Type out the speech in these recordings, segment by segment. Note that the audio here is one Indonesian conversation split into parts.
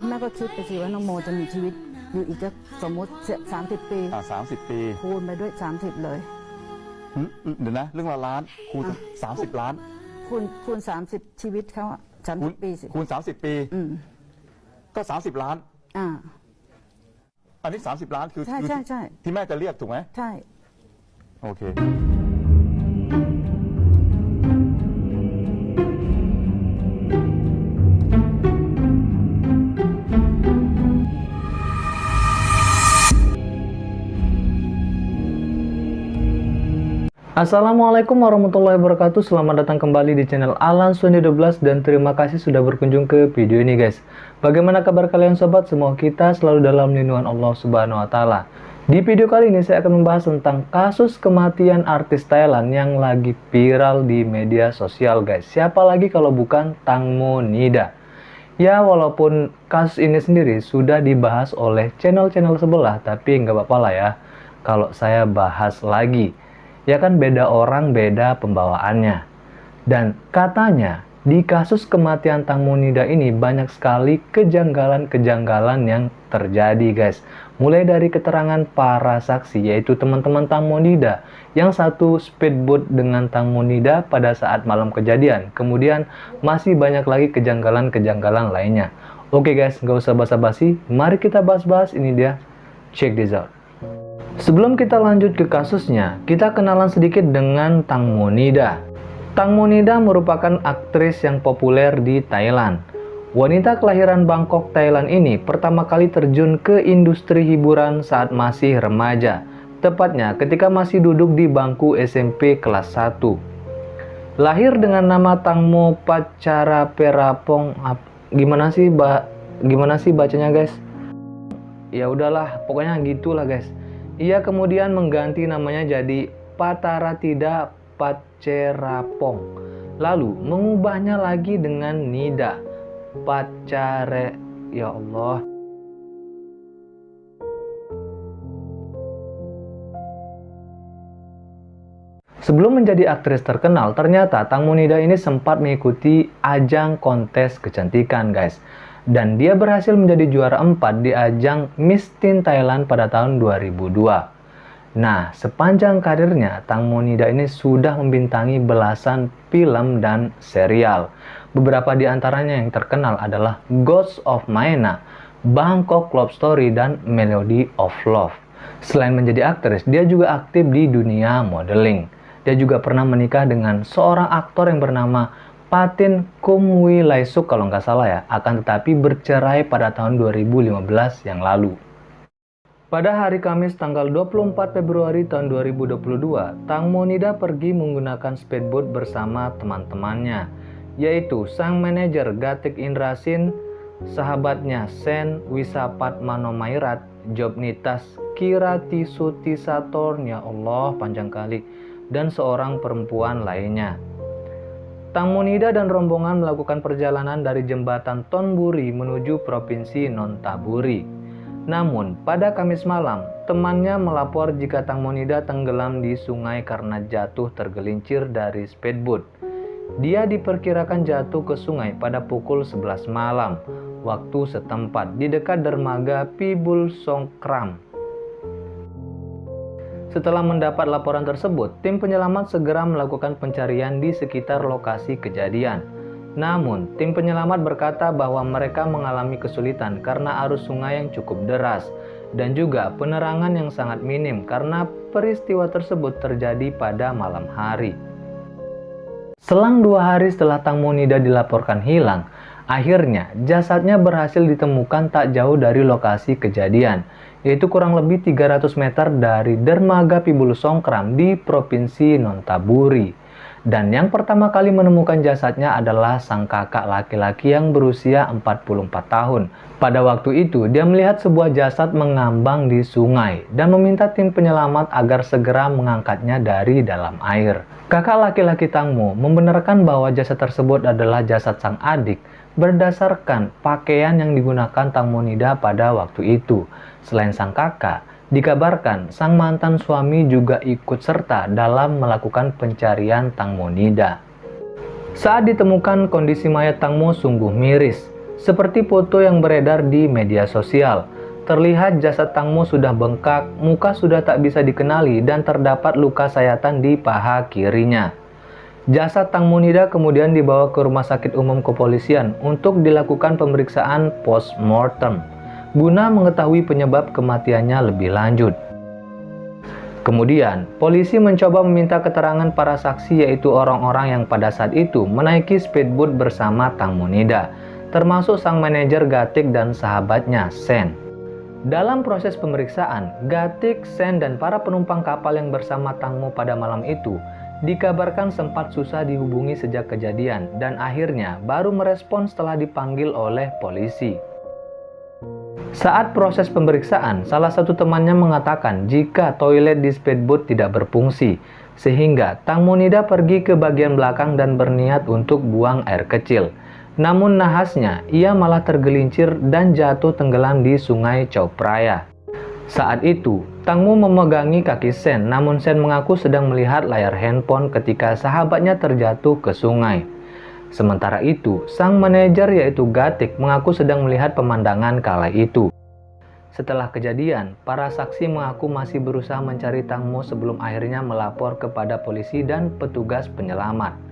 แม่ก็คิดไปสิว่าน้องโมจะมีชีวิตอยู่อีกจะสมมติ30 ปี 30 ปี คูณไปด้วย30เลย เดี๋ยวนะเรื่องละล้านคูณ30 ล้าน คูณ30ชีวิตเขาอะ30 ปีสิ คูณ30 ปีก็30 ล้าน อันนี้30 ล้านคือ ใช่ใช่ ที่แม่จะเรียกถูกไหม ใช่ โอเคAssalamualaikum warahmatullahi wabarakatuh. Selamat datang kembali di channel Alan Sony 12 dan terima kasih sudah berkunjung ke video ini guys. Bagaimana kabar kalian sobat? Semoga kita selalu dalam lindungan Allah Subhanahu wa taala. Di video kali ini saya akan membahas tentang kasus kematian artis Thailand yang lagi viral di media sosial guys. Siapa lagi kalau bukan Tangmo Nida. Ya walaupun kasus ini sendiri sudah dibahas oleh channel-channel sebelah, tapi nggak apa-apa lah ya kalau saya bahas lagi. Ya kan beda orang beda pembawaannya. Dan katanya di kasus kematian Tangmo Nida ini banyak sekali kejanggalan-kejanggalan yang terjadi guys. Mulai dari keterangan para saksi yaitu teman-teman Tangmo Nida. Yang satu speedboat dengan Tangmo Nida pada saat malam kejadian. Kemudian masih banyak lagi kejanggalan-kejanggalan lainnya. Oke guys, nggak usah basa-basi. Mari kita bahas-bahas, ini dia. Check this out. Sebelum kita lanjut ke kasusnya, kita kenalan sedikit dengan Tangmo Nida. Tangmo Nida merupakan aktris yang populer di Thailand. Wanita kelahiran Bangkok, Thailand ini pertama kali terjun ke industri hiburan saat masih remaja. Tepatnya ketika masih duduk di bangku SMP kelas 1. Lahir dengan nama Tangmo Pacharaperapong. Gimana sih bacanya guys? Ya udahlah, pokoknya gitulah guys. Ia kemudian mengganti namanya jadi Pataratida Pacerapong. Lalu mengubahnya lagi dengan Nida Pacare. Ya Allah. Sebelum menjadi aktris terkenal, ternyata Tangmo Nida ini sempat mengikuti ajang kontes kecantikan guys. Dan dia berhasil menjadi juara 4 di ajang Miss Teen Thailand pada tahun 2002. Nah, sepanjang karirnya, Tangmo Nida ini sudah membintangi belasan film dan serial. Beberapa di antaranya yang terkenal adalah Ghost of Maena, Bangkok Love Story, dan Melody of Love. Selain menjadi aktris, dia juga aktif di dunia modeling. Dia juga pernah menikah dengan seorang aktor yang bernama Patin Kumwilaisuk kalau nggak salah ya, akan tetapi bercerai pada tahun 2015 yang lalu. Pada hari Kamis tanggal 24 Februari tahun 2022, Tangmo Nida pergi menggunakan speedboat bersama teman-temannya, yaitu sang manajer Gatik Indrasin, sahabatnya Sen Wisapatmanomairat, Jobnitas Kirati Sutisator, ya Allah panjang kali, dan seorang perempuan lainnya. Tangmo Nida dan rombongan melakukan perjalanan dari jembatan Thonburi menuju provinsi Nonthaburi. Namun, pada Kamis malam, temannya melapor jika Tangmo Nida tenggelam di sungai karena jatuh tergelincir dari speedboat. Dia diperkirakan jatuh ke sungai pada pukul 11 malam, waktu setempat di dekat dermaga Pibul Songkram. Setelah mendapat laporan tersebut, tim penyelamat segera melakukan pencarian di sekitar lokasi kejadian. Namun, tim penyelamat berkata bahwa mereka mengalami kesulitan karena arus sungai yang cukup deras dan juga penerangan yang sangat minim karena peristiwa tersebut terjadi pada malam hari. Selang 2 hari setelah Tangmo Nida dilaporkan hilang, akhirnya jasadnya berhasil ditemukan tak jauh dari lokasi kejadian, yaitu kurang lebih 300 meter dari dermaga Pibul Songkram di provinsi Nonthaburi. Dan yang pertama kali menemukan jasadnya adalah sang kakak laki-laki yang berusia 44 tahun. Pada waktu itu, dia melihat sebuah jasad mengambang di sungai dan meminta tim penyelamat agar segera mengangkatnya dari dalam air. Kakak laki-laki Tangmo membenarkan bahwa jasad tersebut adalah jasad sang adik berdasarkan pakaian yang digunakan Tangmo Nida pada waktu itu. Selain sang kakak, dikabarkan sang mantan suami juga ikut serta dalam melakukan pencarian Tangmo Nida. Saat ditemukan, kondisi mayat Tangmo sungguh miris. Seperti foto yang beredar di media sosial, terlihat jasad Tang Mo sudah bengkak, muka sudah tak bisa dikenali, dan terdapat luka sayatan di paha kirinya. Jasad Tang Monida kemudian dibawa ke Rumah Sakit Umum Kepolisian untuk dilakukan pemeriksaan post-mortem, guna mengetahui penyebab kematiannya lebih lanjut. Kemudian, polisi mencoba meminta keterangan para saksi, yaitu orang-orang yang pada saat itu menaiki speedboat bersama Tang Monida, termasuk sang manajer Gatik dan sahabatnya, Sen. Dalam proses pemeriksaan, Gatik, Sen, dan para penumpang kapal yang bersama Tang Mo pada malam itu dikabarkan sempat susah dihubungi sejak kejadian dan akhirnya baru merespon setelah dipanggil oleh polisi. Saat proses pemeriksaan, salah satu temannya mengatakan jika toilet di speedboat tidak berfungsi, sehingga Tang Monida pergi ke bagian belakang dan berniat untuk buang air kecil. Namun nahasnya, ia malah tergelincir dan jatuh tenggelam di sungai Chao Phraya. Saat itu, Tang Mo memegangi kaki Sen, namun Sen mengaku sedang melihat layar handphone ketika sahabatnya terjatuh ke sungai. Sementara itu, sang manajer yaitu Gatik mengaku sedang melihat pemandangan kala itu. Setelah kejadian, para saksi mengaku masih berusaha mencari Tang Mo sebelum akhirnya melapor kepada polisi dan petugas penyelamat.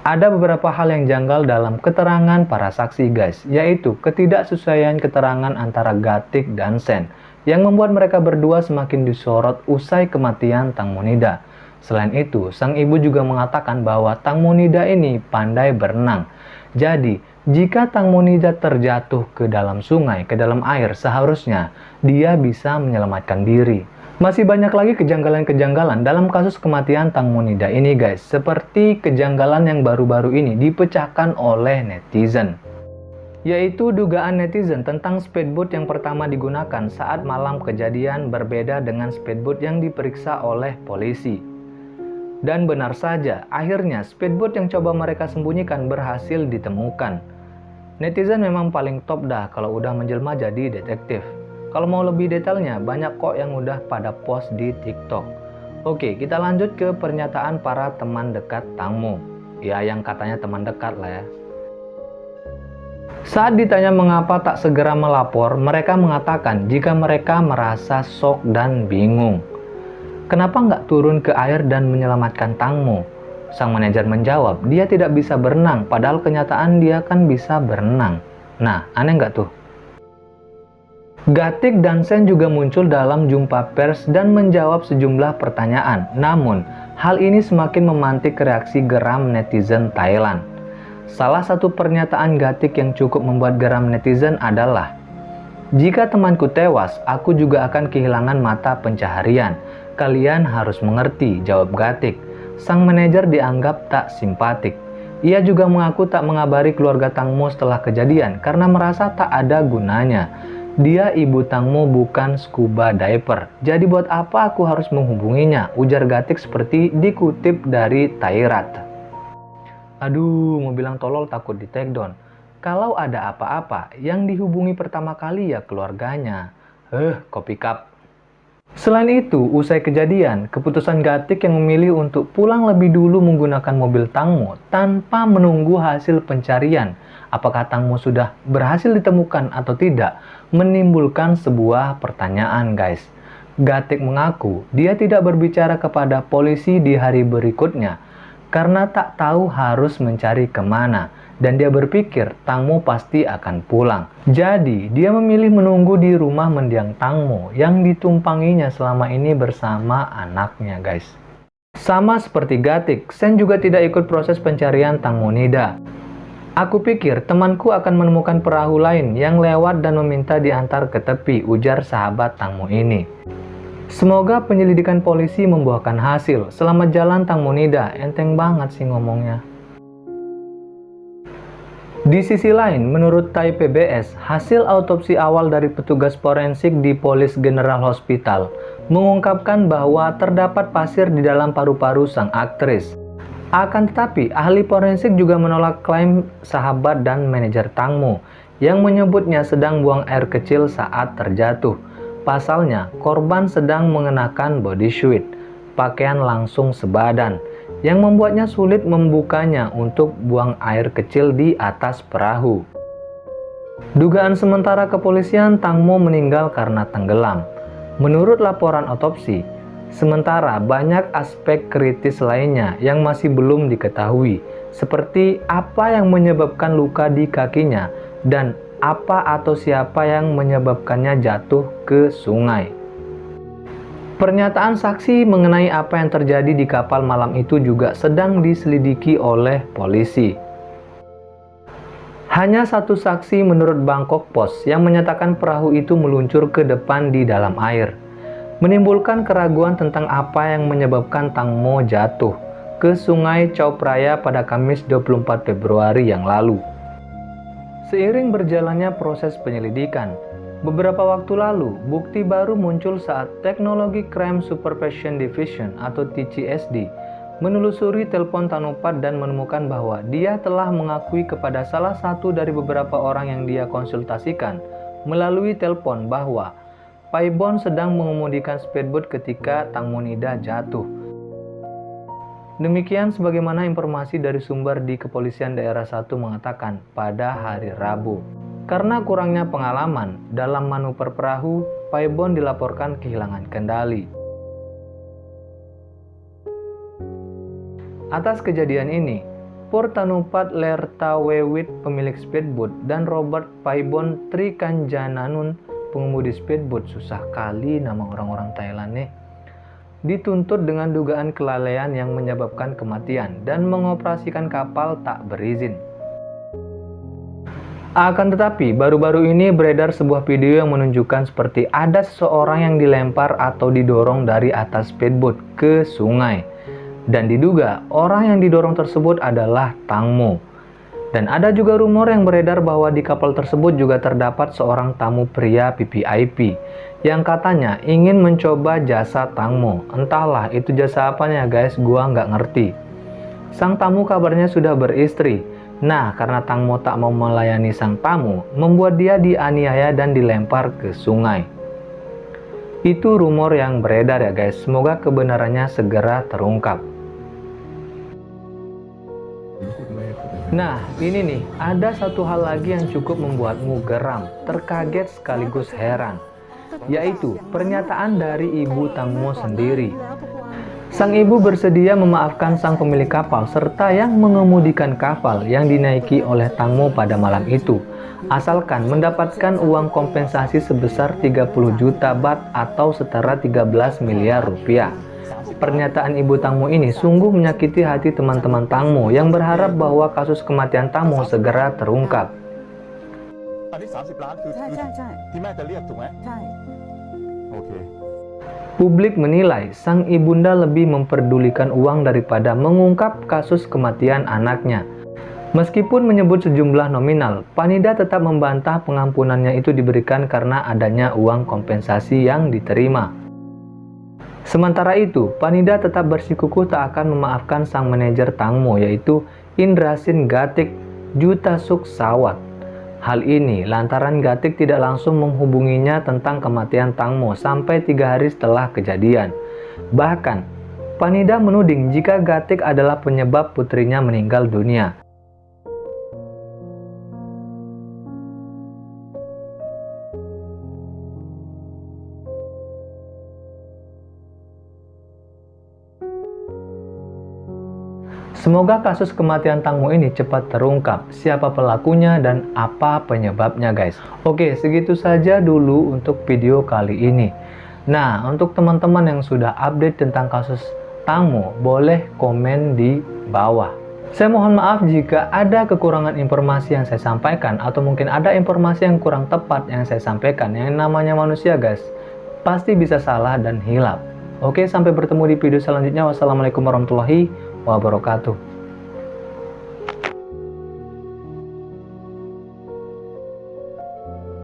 Ada beberapa hal yang janggal dalam keterangan para saksi guys, yaitu ketidaksesuaian keterangan antara Gatik dan Sen, yang membuat mereka berdua semakin disorot usai kematian Tang Monida. Selain itu, sang ibu juga mengatakan bahwa Tang Monida ini pandai berenang. Jadi, jika Tang Monida terjatuh ke dalam sungai, ke dalam air, seharusnya dia bisa menyelamatkan diri. Masih banyak lagi kejanggalan-kejanggalan dalam kasus kematian Tang Monida ini guys, seperti kejanggalan yang baru-baru ini dipecahkan oleh netizen. Yaitu dugaan netizen tentang speedboat yang pertama digunakan saat malam kejadian berbeda dengan speedboat yang diperiksa oleh polisi. Dan benar saja, akhirnya speedboat yang coba mereka sembunyikan berhasil ditemukan. Netizen memang paling top dah kalau udah menjelma jadi detektif. Kalau mau lebih detailnya, banyak kok yang udah pada post di TikTok. Oke, kita lanjut ke pernyataan para teman dekat Tang Mo. Ya, yang katanya teman dekat lah ya. Saat ditanya mengapa tak segera melapor, mereka mengatakan jika mereka merasa shock dan bingung. Kenapa nggak turun ke air dan menyelamatkan Tang Mo? Sang manajer menjawab, dia tidak bisa berenang, padahal kenyataan dia kan bisa berenang. Nah, aneh nggak tuh? Gatik dan Sen juga muncul dalam jumpa pers dan menjawab sejumlah pertanyaan. Namun, hal ini semakin memantik reaksi geram netizen Thailand. Salah satu pernyataan Gatik yang cukup membuat geram netizen adalah, "Jika temanku tewas, aku juga akan kehilangan mata pencaharian. Kalian harus mengerti," jawab Gatik. Sang manajer dianggap tak simpatik. Ia juga mengaku tak mengabari keluarga Tang Mo setelah kejadian karena merasa tak ada gunanya. Dia ibu Tang Mo bukan scuba diver. Jadi buat apa aku harus menghubunginya? Ujar Gatik seperti dikutip dari Thairat. Aduh, mau bilang tolol takut di take down. Kalau ada apa-apa, yang dihubungi pertama kali ya keluarganya. Kopi cup. Selain itu, usai kejadian, keputusan Gatik yang memilih untuk pulang lebih dulu menggunakan mobil Tang Mo tanpa menunggu hasil pencarian. Apakah Tang Mo sudah berhasil ditemukan atau tidak, menimbulkan sebuah pertanyaan guys. Gatik mengaku dia tidak berbicara kepada polisi di hari berikutnya karena tak tahu harus mencari kemana, dan dia berpikir Tang Mo pasti akan pulang. Jadi dia memilih menunggu di rumah mendiang Tang Mo yang ditumpanginya selama ini bersama anaknya guys. Sama seperti Gatik, Sen juga tidak ikut proses pencarian Tang Monida. "Aku pikir temanku akan menemukan perahu lain yang lewat dan meminta diantar ke tepi," ujar sahabat Tang Mo ini. Semoga penyelidikan polisi membuahkan hasil. Selamat jalan Tang Monida, enteng banget sih ngomongnya. Di sisi lain, menurut Thai PBS, hasil autopsi awal dari petugas forensik di Police General Hospital mengungkapkan bahwa terdapat pasir di dalam paru-paru sang aktris. Akan tetapi, ahli forensik juga menolak klaim sahabat dan manajer Tang Mo yang menyebutnya sedang buang air kecil saat terjatuh. Pasalnya, korban sedang mengenakan bodysuit, pakaian langsung sebadan, yang membuatnya sulit membukanya untuk buang air kecil di atas perahu. Dugaan sementara kepolisian, Tang Mo meninggal karena tenggelam. Menurut laporan otopsi, sementara banyak aspek kritis lainnya yang masih belum diketahui, seperti apa yang menyebabkan luka di kakinya dan apa atau siapa yang menyebabkannya jatuh ke sungai. Pernyataan saksi mengenai apa yang terjadi di kapal malam itu juga sedang diselidiki oleh polisi. Hanya satu saksi menurut Bangkok Post yang menyatakan perahu itu meluncur ke depan di dalam air, menimbulkan keraguan tentang apa yang menyebabkan Tang Mo jatuh ke sungai Chao Phraya pada Kamis 24 Februari yang lalu. Seiring berjalannya proses penyelidikan, beberapa waktu lalu bukti baru muncul saat Teknologi Crime Supervision Division atau TCSD menelusuri telepon Tanupat dan menemukan bahwa dia telah mengakui kepada salah satu dari beberapa orang yang dia konsultasikan melalui telepon bahwa Paibon sedang mengemudikan speedboat ketika Tang Monida jatuh. Demikian sebagaimana informasi dari sumber di Kepolisian Daerah 1 mengatakan pada hari Rabu. Karena kurangnya pengalaman dalam manuver perahu, Paibon dilaporkan kehilangan kendali. Atas kejadian ini, Pur Tanupat Lertawewit pemilik speedboat dan Robert Paibon Trikanjananun pengemudi speedboat, susah kali nama orang-orang Thailand nih, dituntut dengan dugaan kelalaian yang menyebabkan kematian dan mengoperasikan kapal tak berizin. Akan tetapi, baru-baru ini beredar sebuah video yang menunjukkan seperti ada seseorang yang dilempar atau didorong dari atas speedboat ke sungai. Dan diduga orang yang didorong tersebut adalah Tang Mo. Dan ada juga rumor yang beredar bahwa di kapal tersebut juga terdapat seorang tamu pria VVIP yang katanya ingin mencoba jasa Tang Mo. Entahlah itu jasa apanya guys, gua nggak ngerti. Sang tamu kabarnya sudah beristri. Nah, karena Tang Mo tak mau melayani sang tamu, membuat dia dianiaya dan dilempar ke sungai. Itu rumor yang beredar ya guys, semoga kebenarannya segera terungkap. Nah, ini nih, ada satu hal lagi yang cukup membuatmu geram, terkaget sekaligus heran, yaitu pernyataan dari ibu Tang Mo sendiri. Sang ibu bersedia memaafkan sang pemilik kapal serta yang mengemudikan kapal yang dinaiki oleh Tang Mo pada malam itu, asalkan mendapatkan uang kompensasi sebesar 30 juta baht atau setara 13 miliar rupiah. Pernyataan ibu Tang Mo ini sungguh menyakiti hati teman-teman Tang Mo yang berharap bahwa kasus kematian Tang Mo segera terungkap. Publik menilai sang ibunda lebih memperdulikan uang daripada mengungkap kasus kematian anaknya. Meskipun menyebut sejumlah nominal, Panida tetap membantah pengampunannya itu diberikan karena adanya uang kompensasi yang diterima. Sementara itu, Panida tetap bersikukuh tak akan memaafkan sang manajer Tang Mo yaitu Indrasin Gatik Jutasuk Sawat. Hal ini lantaran Gatik tidak langsung menghubunginya tentang kematian Tang Mo sampai 3 hari setelah kejadian. Bahkan, Panida menuding jika Gatik adalah penyebab putrinya meninggal dunia. Semoga kasus kematian Tang Mo ini cepat terungkap, siapa pelakunya dan apa penyebabnya guys. Oke, segitu saja dulu untuk video kali ini. Nah, untuk teman-teman yang sudah update tentang kasus Tang Mo, boleh komen di bawah. Saya mohon maaf jika ada kekurangan informasi yang saya sampaikan atau mungkin ada informasi yang kurang tepat yang saya sampaikan. Yang namanya manusia guys, pasti bisa salah dan hilap. Oke, sampai bertemu di video selanjutnya. Wassalamualaikum warahmatullahi wabarakatuh.